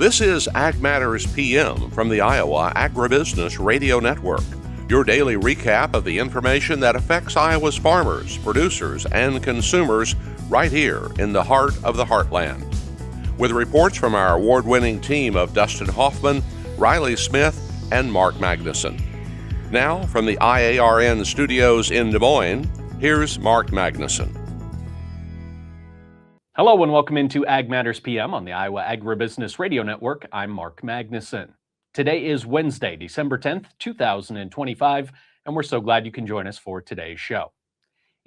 This is Ag Matters PM from the Iowa Agribusiness Radio Network, your daily recap of the information that affects Iowa's farmers, producers, and consumers right here in the heart of the heartland. With reports from our award-winning team of Dustin Hoffman, Riley Smith, and Mark Magnuson. Now, from the IARN studios in Des Moines, here's Mark Magnuson. Hello and welcome into Ag Matters PM on the Iowa Agribusiness Radio Network. I'm Mark Magnuson. Today is Wednesday, December 10th, 2025, and we're so glad you can join us for today's show.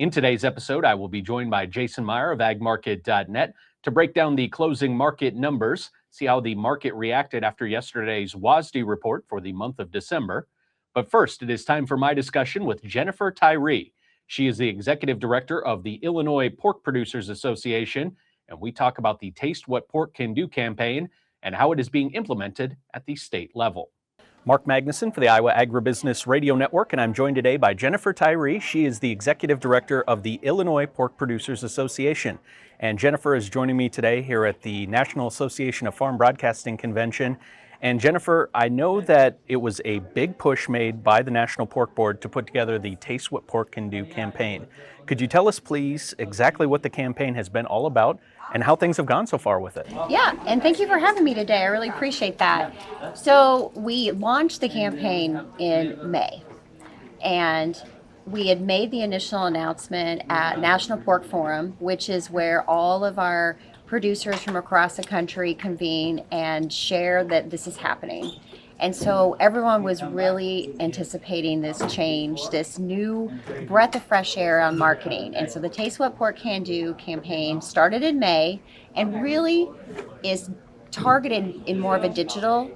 In today's episode, I will be joined by Jason Meyer of agmarket.net to break down the closing market numbers, see how the market reacted after yesterday's WASDE report for the month of December. But first, it is time for my discussion with Jennifer Tirey. She is the executive director of the Illinois Pork Producers Association, and we talk about the Taste What Pork Can Do campaign and how it is being implemented at the state level. Mark Magnuson for the Iowa Agribusiness Radio Network, and I'm joined today by Jennifer Tirey. She is the executive director of the Illinois Pork Producers Association. And Jennifer is joining me today here at the National Association of Farm Broadcasting Convention. And Jennifer, I know that it was a big push made by the National Pork Board to put together the Taste What Pork Can Do campaign. Could you tell us, please, exactly what the campaign has been all about and how things have gone so far with it? Yeah, and thank you for having me today. I really appreciate that. So we launched the campaign in May, and we had made the initial announcement at National Pork Forum, which is where all of our producers from across the country convene and share that this is happening. And so everyone was really anticipating this change, this new breath of fresh air on marketing. And so the Taste What Pork Can Do campaign started in May and really is targeted in more of a digital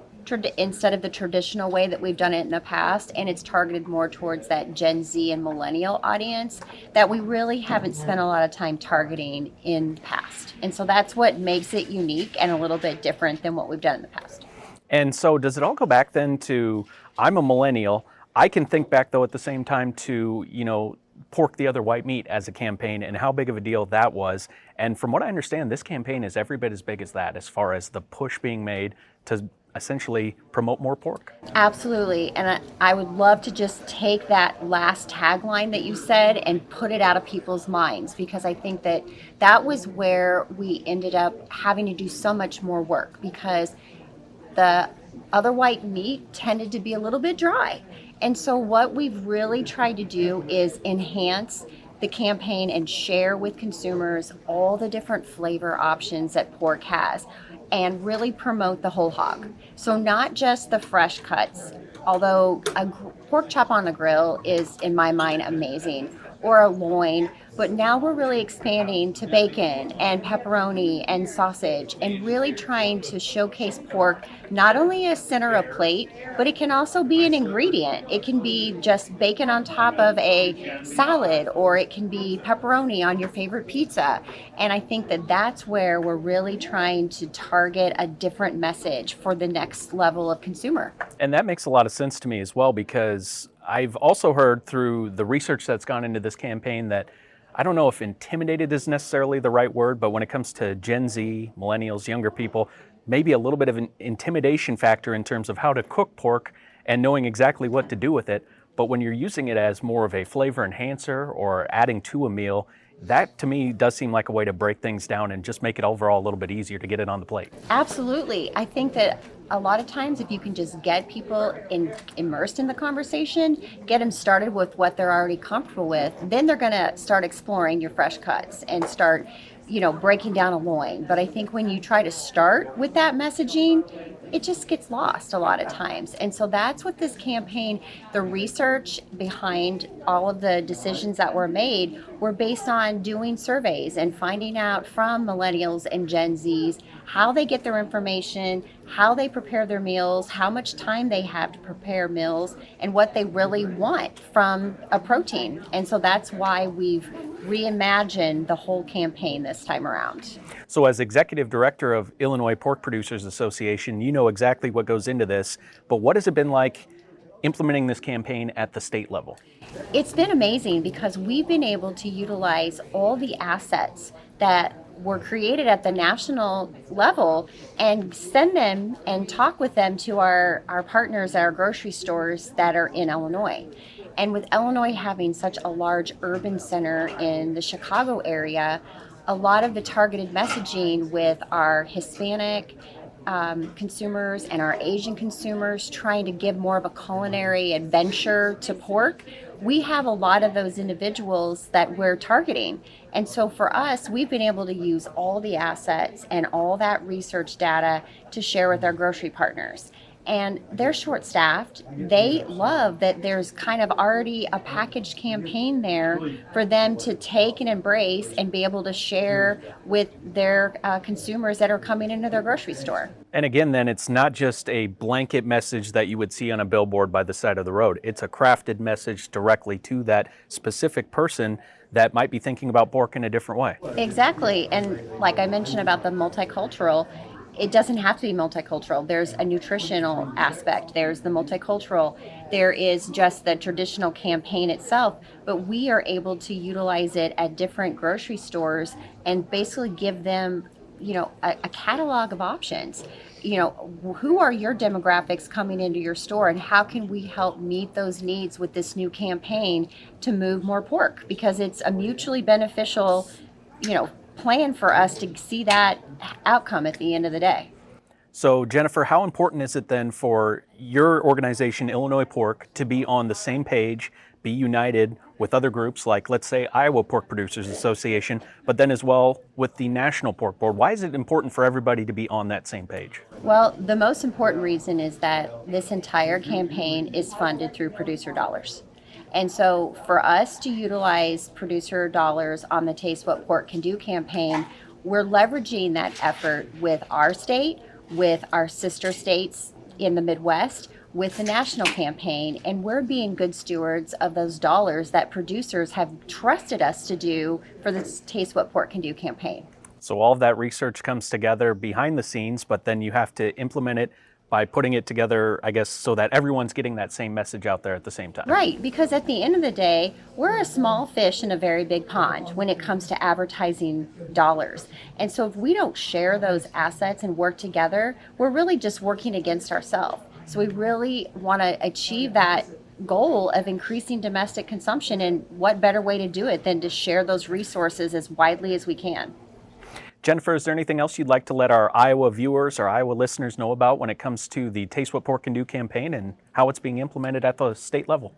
instead of the traditional way that we've done it in the past, and it's targeted more towards that Gen Z and millennial audience that we really haven't spent a lot of time targeting in the past. And so that's what makes it unique and a little bit different than what we've done in the past. And so does it all go back then to, I'm a millennial, I can think back though at the same time to, pork the other white meat as a campaign and how big of a deal that was. And from what I understand, this campaign is every bit as big as that as far as the push being made to essentially promote more pork. Absolutely. And I would love to just take that last tagline that you said and put it out of people's minds, because I think that that was where we ended up having to do so much more work, because the other white meat tended to be a little bit dry. And so what we've really tried to do is enhance the campaign and share with consumers all the different flavor options that pork has, and really promote the whole hog. So not just the fresh cuts, although a pork chop on the grill is, in my mind, amazing, or a loin, but now we're really expanding to bacon and pepperoni and sausage, and really trying to showcase pork not only as center of plate, but it can also be an ingredient. It can be just bacon on top of a salad, or it can be pepperoni on your favorite pizza. And I think that that's where we're really trying to target a different message for the next level of consumer. And that makes a lot of sense to me as well, because I've also heard through the research that's gone into this campaign that I don't know if intimidated is necessarily the right word, but when it comes to Gen Z, millennials, younger people, maybe a little bit of an intimidation factor in terms of how to cook pork and knowing exactly what to do with it. But when you're using it as more of a flavor enhancer or adding to a meal, that to me does seem like a way to break things down and just make it overall a little bit easier to get it on the plate. Absolutely. I think that a lot of times if you can just get people immersed in the conversation, get them started with what they're already comfortable with, then they're going to start exploring your fresh cuts and start, breaking down a loin. But I think when you try to start with that messaging, it just gets lost a lot of times. And so that's what this campaign, the research behind all of the decisions that were made were based on doing surveys and finding out from millennials and Gen Zs how they get their information, how they prepare their meals, how much time they have to prepare meals, and what they really want from a protein. And so that's why we've reimagined the whole campaign this time around. So as executive director of Illinois Pork Producers Association, you know exactly what goes into this, but what has it been like implementing this campaign at the state level? It's been amazing because we've been able to utilize all the assets that were created at the national level and send them and talk with them to our partners at our grocery stores that are in Illinois. And with Illinois having such a large urban center in the Chicago area, a lot of the targeted messaging with our Hispanic consumers and our Asian consumers, trying to give more of a culinary adventure to pork, we have a lot of those individuals that we're targeting. And so for us, we've been able to use all the assets and all that research data to share with our grocery partners. And they're short-staffed. They love that there's kind of already a packaged campaign there for them to take and embrace and be able to share with their consumers that are coming into their grocery store. And again, then it's not just a blanket message that you would see on a billboard by the side of the road. It's a crafted message directly to that specific person that might be thinking about pork in a different way. Exactly. And like I mentioned about the multicultural, it doesn't have to be multicultural. There's a nutritional aspect. There's the multicultural. There is just the traditional campaign itself, but we are able to utilize it at different grocery stores and basically give them, a catalog of options. Who are your demographics coming into your store, and how can we help meet those needs with this new campaign to move more pork? Because it's a mutually beneficial, plan for us to see that outcome at the end of the day. So Jennifer, how important is it then for your organization, Illinois Pork, to be on the same page, be united with other groups like, let's say, Iowa Pork Producers Association, but then as well with the National Pork Board? Why is it important for everybody to be on that same page? Well, the most important reason is that this entire campaign is funded through producer dollars. And so for us to utilize producer dollars on the Taste What Pork Can Do campaign, we're leveraging that effort with our state, with our sister states in the Midwest, with the national campaign, and we're being good stewards of those dollars that producers have trusted us to do for this Taste What Pork Can Do campaign. So all of that research comes together behind the scenes, but then you have to implement it by putting it together, I guess, so that everyone's getting that same message out there at the same time. Right, because at the end of the day, we're a small fish in a very big pond when it comes to advertising dollars. And so if we don't share those assets and work together, we're really just working against ourselves. So we really want to achieve that goal of increasing domestic consumption, and what better way to do it than to share those resources as widely as we can. Jennifer, is there anything else you'd like to let our Iowa viewers or Iowa listeners know about when it comes to the Taste What Pork Can Do campaign and how it's being implemented at the state level?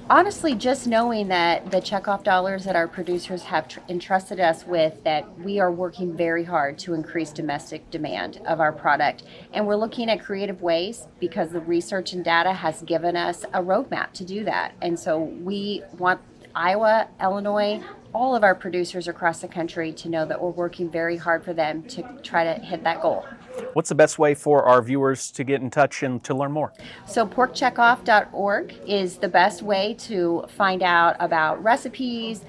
Honestly, just knowing that the checkoff dollars that our producers have entrusted us with, that we are working very hard to increase domestic demand of our product. And we're looking at creative ways because the research and data has given us a roadmap to do that. And so we want Iowa, Illinois, all of our producers across the country to know that we're working very hard for them to try to hit that goal. What's the best way for our viewers to get in touch and to learn more? So porkcheckoff.org is the best way to find out about recipes,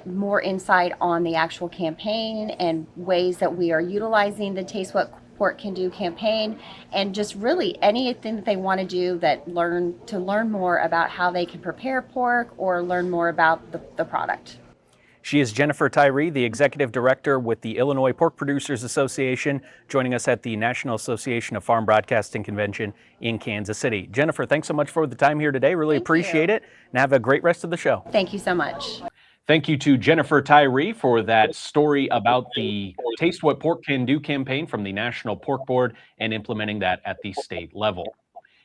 more insight on the actual campaign and ways that we are utilizing the Taste What Pork Can Do campaign, and just really anything that they want to do to learn more about how they can prepare pork or learn more about the product. She is Jennifer Tirey, the Executive Director with the Illinois Pork Producers Association, joining us at the National Association of Farm Broadcasting Convention in Kansas City. Jennifer, thanks so much for the time here today. Really appreciate it, and have a great rest of the show. Thank you so much. Thank you to Jennifer Tirey for that story about the Taste What Pork Can Do campaign from the National Pork Board and implementing that at the state level.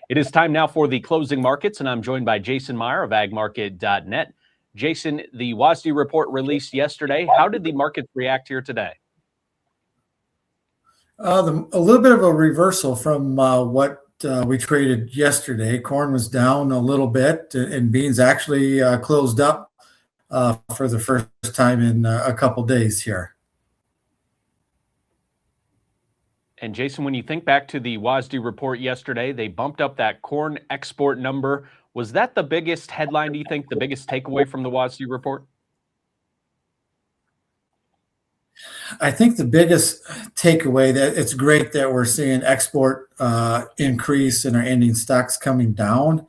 It is time now for the closing markets, and I'm joined by Jason Meyer of agmarket.net. Jason, the WASDE report released yesterday. How did the markets react here today? A little bit of a reversal from what we traded yesterday. Corn was down a little bit, and beans actually closed up for the first time in a couple days here. And Jason, when you think back to the WASDE report yesterday, they bumped up that corn export number. Was that the biggest headline, do you think, the biggest takeaway from the WASDE report? I think the biggest takeaway, that it's great that we're seeing export increase and our ending stocks coming down.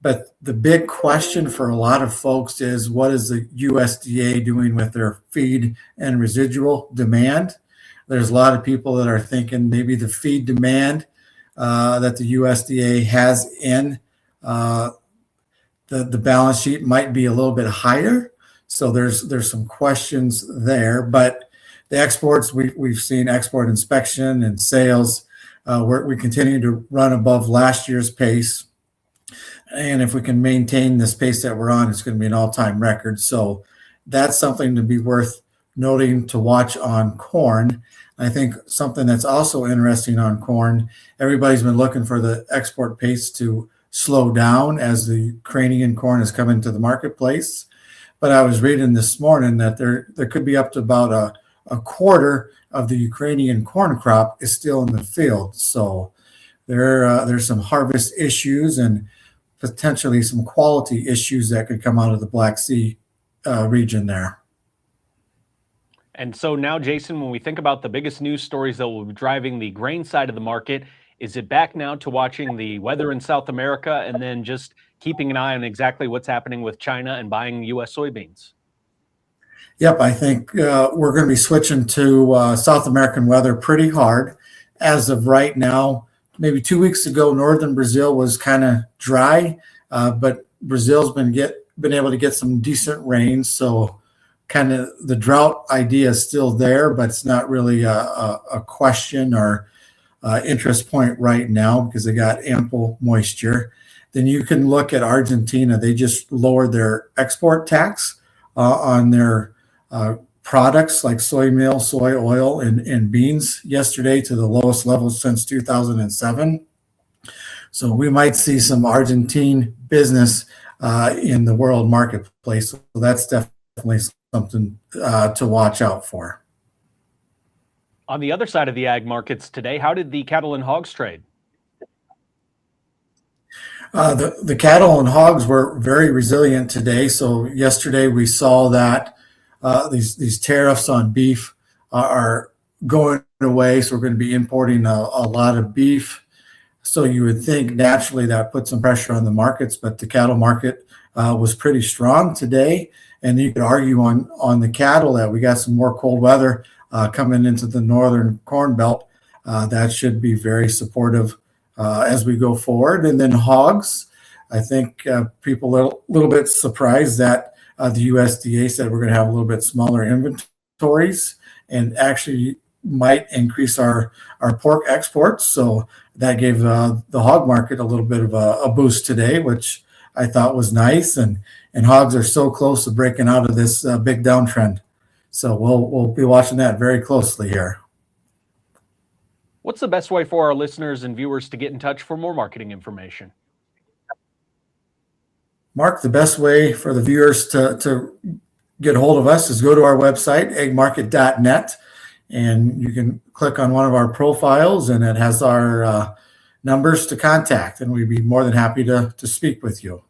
But the big question for a lot of folks is, what is the USDA doing with their feed and residual demand? There's a lot of people that are thinking maybe the feed demand that the USDA has in the balance sheet might be a little bit higher. So there's some questions there. But the exports, we've seen export inspection and sales. We continue to run above last year's pace. And if we can maintain this pace that we're on, it's going to be an all-time record. So that's something to be worth noting to watch on corn. I think something that's also interesting on corn, everybody's been looking for the export pace to slow down as the Ukrainian corn has come into the marketplace. But I was reading this morning that there could be up to about a quarter of the Ukrainian corn crop is still in the field. So there's some harvest issues and potentially some quality issues that could come out of the Black Sea region there. And so now, Jason, when we think about the biggest news stories that will be driving the grain side of the market, is it back now to watching the weather in South America and then just keeping an eye on exactly what's happening with China and buying U.S. soybeans? Yep, I think we're going to be switching to South American weather pretty hard. As of right now, maybe 2 weeks ago, northern Brazil was kind of dry, but Brazil's been able to get some decent rain. So kind of the drought idea is still there, but it's not really a question or interest point right now because they got ample moisture. Then you can look at Argentina. They just lowered their export tax on their products like soy meal, soy oil, and beans yesterday to the lowest level since 2007. So we might see some Argentine business in the world marketplace. So that's definitely something to watch out for. On the other side of the ag markets today, how did the cattle and hogs trade? The cattle and hogs were very resilient today. So yesterday we saw that these tariffs on beef are going away. So we're going to be importing a lot of beef. So you would think naturally that put some pressure on the markets, but the cattle market was pretty strong today. And you could argue on the cattle that we got some more cold weather coming into the northern corn belt. That should be very supportive as we go forward. And then hogs, I think people are a little bit surprised that the USDA said we're going to have a little bit smaller inventories and actually might increase our pork exports. So that gave the hog market a little bit of a boost today, which I thought was nice. And hogs are so close to breaking out of this big downtrend. So we'll be watching that very closely here. What's the best way for our listeners and viewers to get in touch for more marketing information? Mark, the best way for the viewers to get a hold of us is go to our website, eggmarket.net, and you can click on one of our profiles, and it has our numbers to contact, and we'd be more than happy to speak with you.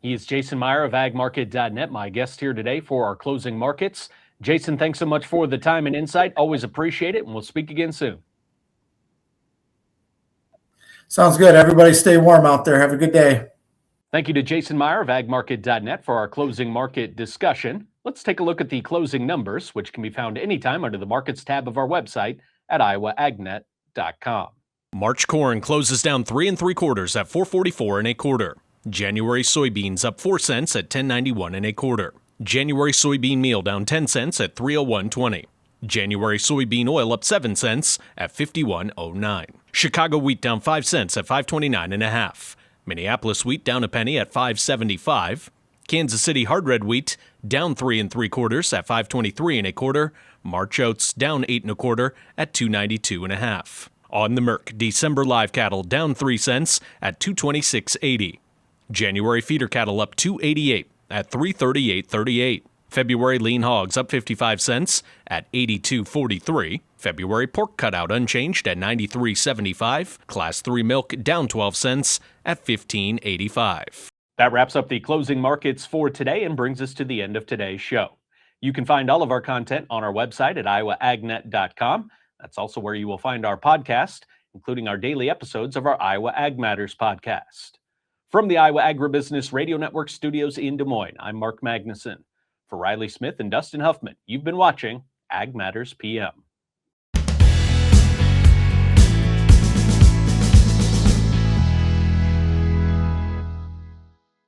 He is Jason Meyer of agmarket.net, my guest here today for our closing markets. Jason, thanks so much for the time and insight. Always appreciate it, and we'll speak again soon. Sounds good. Everybody stay warm out there. Have a good day. Thank you to Jason Meyer of agmarket.net for our closing market discussion. Let's take a look at the closing numbers, which can be found anytime under the Markets tab of our website at iowaagnet.com. March corn closes down 3 3/4 at $4.44 1/4. January soybeans up 4 cents at $10.91 1/4. January soybean meal down 10 cents at $3.0120. January soybean oil up 7 cents at $51.09. Chicago wheat down 5 cents at $5.29 1/2. Minneapolis wheat down a penny at $5.75. Kansas City hard red wheat down 3 3/4 at $5.23 1/4. March oats down 8 1/4 at $2.92 1/2. On the Merc, December live cattle down 3 cents at $226.80. January feeder cattle up $2.88 at $338.38. February lean hogs up 55 cents at $82.43. February pork cutout unchanged at $93.75. Class 3 milk down 12 cents at $15.85. That wraps up the closing markets for today and brings us to the end of today's show. You can find all of our content on our website at iowaagnet.com. That's also where you will find our podcast, including our daily episodes of our Iowa Ag Matters podcast. From the Iowa Agribusiness Radio Network studios in Des Moines, I'm Mark Magnuson. For Riley Smith and Dustin Huffman, you've been watching Ag Matters PM.